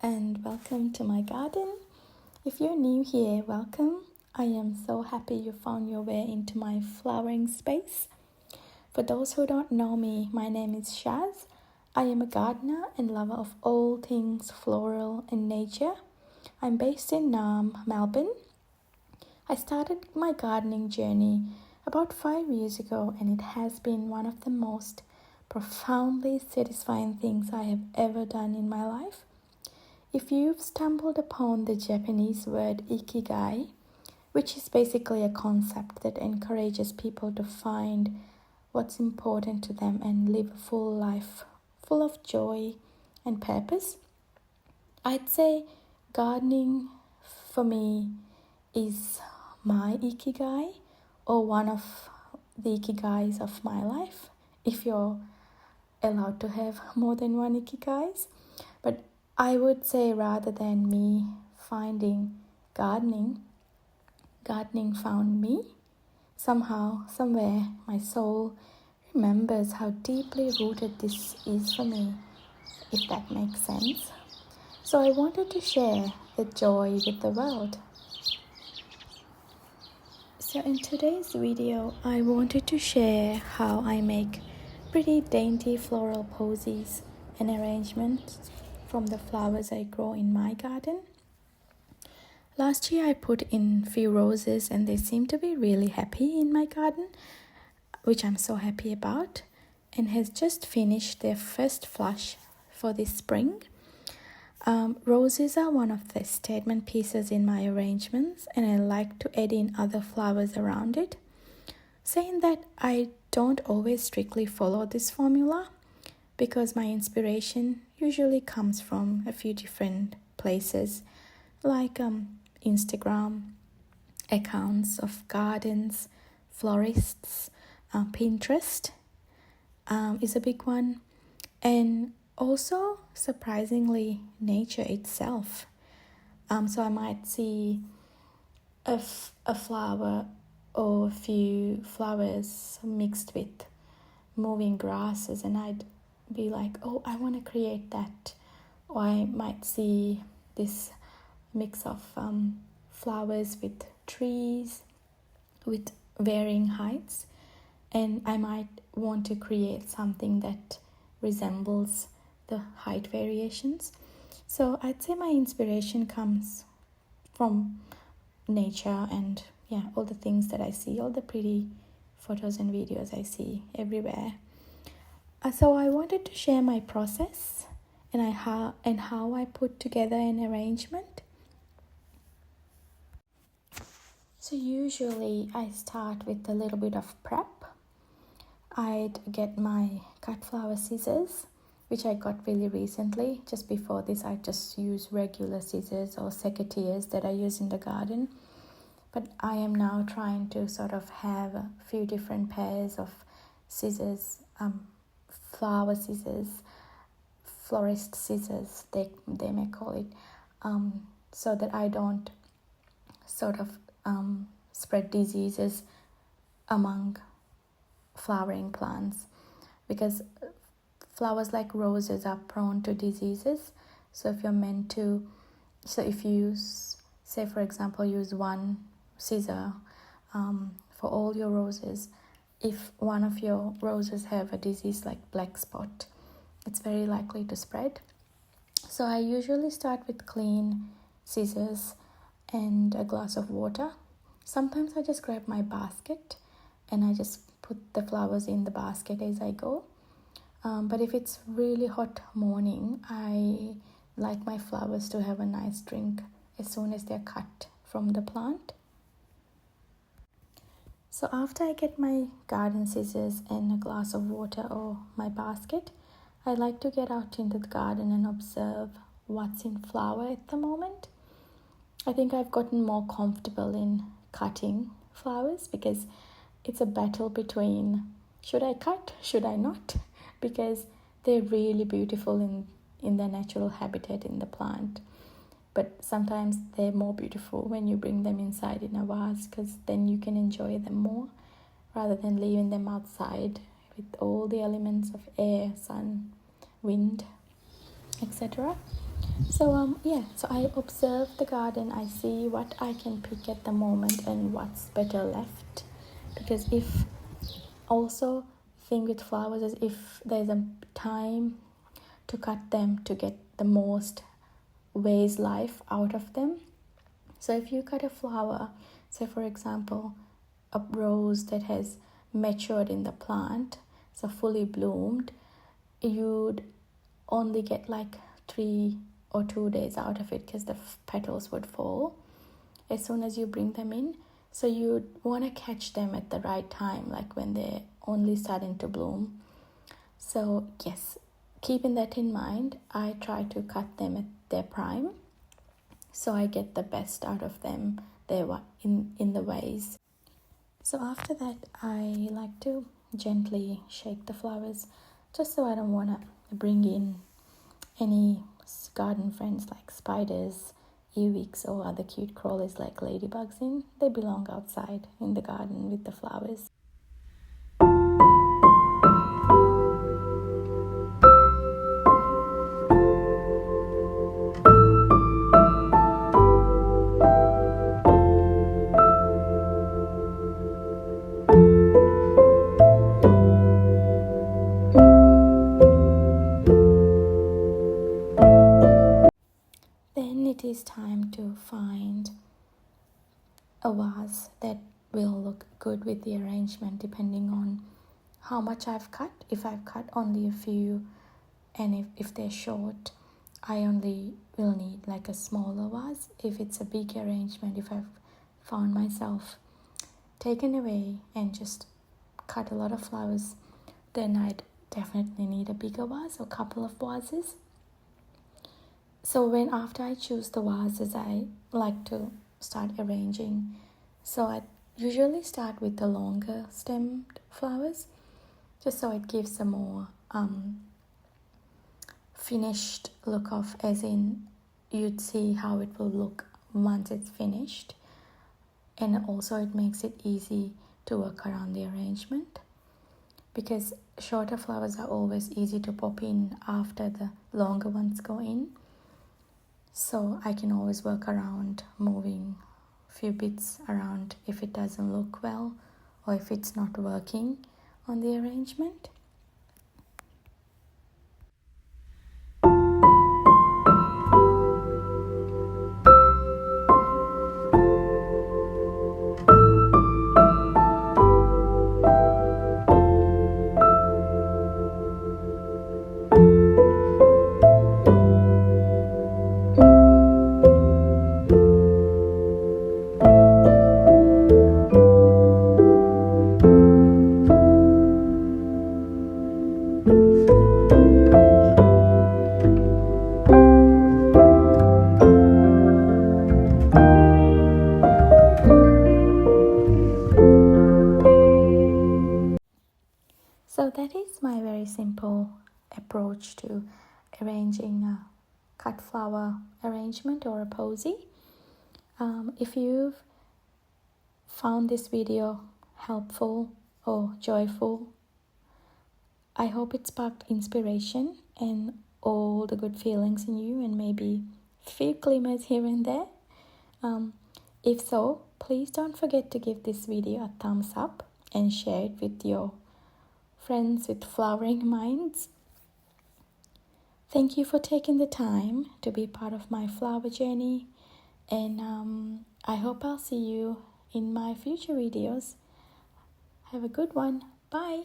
and welcome to my garden. If you're new here, welcome. I am so happy you found your way into my flowering space. For those who don't know me, my name is Shaz. I am a gardener and lover of all things floral and nature. I'm based in Melbourne. I started my gardening journey about 5 years ago, and it has been one of the most profoundly satisfying things I have ever done in my life. If you've stumbled upon the Japanese word ikigai, which is basically a concept that encourages people to find what's important to them and live a full life full of joy and purpose, I'd say gardening for me is my ikigai, or one of the ikigais of my life, if you're allowed to have more than one ikigais. But I would say, rather than me finding gardening found me. Somehow, somewhere, my soul remembers how deeply rooted this is for me, if that makes sense. So I wanted to share the joy with the world. So in today's video, I wanted to share how I make pretty dainty floral posies and arrangements from the flowers I grow in my garden. Last year I put in few roses and they seem to be really happy in my garden, which I'm so happy about, and has just finished their first flush for this spring. Roses are one of the statement pieces in my arrangements, and I like to add in other flowers around it. Saying that, I don't always strictly follow this formula because my inspiration usually comes from a few different places, like Instagram accounts of gardens, florists, Pinterest is a big one, and also surprisingly nature itself. So I might see a flower or a few flowers mixed with moving grasses, and I'd be like, oh, I want to create that. Or I might see this mix of flowers with trees with varying heights, and I might want to create something that resembles the height variations. So I'd say my inspiration comes from nature and all the things that I see, all the pretty photos and videos I see everywhere. So I wanted to share my process and how I put together an arrangement. So usually I start with a little bit of prep. I'd get my cut flower scissors, which I got really recently. Just before this, I just use regular scissors or secateurs that I use in the garden. But I am now trying to sort of have a few different pairs of scissors, flower scissors, florist scissors, they may call it, so that I don't sort of spread diseases among flowering plants, because flowers like roses are prone to diseases. So if you say, for example, use one scissor for all your roses, if one of your roses have a disease like black spot, it's very likely to spread. So I usually start with clean scissors and a glass of water. Sometimes I just grab my basket and I just put the flowers in the basket as I go. But if it's really hot morning, I like my flowers to have a nice drink as soon as they're cut from the plant. So after I get my garden scissors and a glass of water or my basket, I like to get out into the garden and observe what's in flower at the moment. I think I've gotten more comfortable in cutting flowers because it's a battle between should I cut, should I not? Because they're really beautiful in their natural habitat in the plant. But sometimes they're more beautiful when you bring them inside in a vase, because then you can enjoy them more rather than leaving them outside with all the elements of air, sun, wind, etc. So yeah, so I observe the garden, I see what I can pick at the moment and what's better left. Because if also thing with flowers is if there's a time to cut them to get the most vase life out of them. So if you cut a flower, say for example a rose that has matured in the plant, so fully bloomed, you'd only get like 3 or 2 days out of it because the petals would fall as soon as you bring them in. So you want to catch them at the right time, like when they're only starting to bloom. So yes, keeping that in mind, I try to cut them at their prime so I get the best out of them there in the vase. So after that, I like to gently shake the flowers just so I don't want to bring in any garden friends like spiders, earwigs, or other cute crawlers like ladybugs in. They belong outside in the garden with the flowers. Then it is time to find a vase that will look good with the arrangement depending on how much I've cut. If I've cut only a few and if they're short, I only will need like a smaller vase. If it's a big arrangement, if I've found myself taken away and just cut a lot of flowers, then I'd definitely need a bigger vase or a couple of vases. So after I choose the vases, I like to start arranging. So I usually start with the longer stemmed flowers, just so it gives a more finished look of, as in you'd see how it will look once it's finished. And also it makes it easy to work around the arrangement, because shorter flowers are always easy to pop in after the longer ones go in. So I can always work around moving a few bits around if it doesn't look well or if it's not working on the arrangement. So that is my very simple approach to arranging a cut flower arrangement or a posy. If you've found this video helpful or joyful, I hope it sparked inspiration and all the good feelings in you, and maybe a few glimmers here and there. If so, please don't forget to give this video a thumbs up and share it with your friends with flowering minds. Thank you for taking the time to be part of my flower journey, and I hope I'll see you in my future videos. Have a good one. Bye.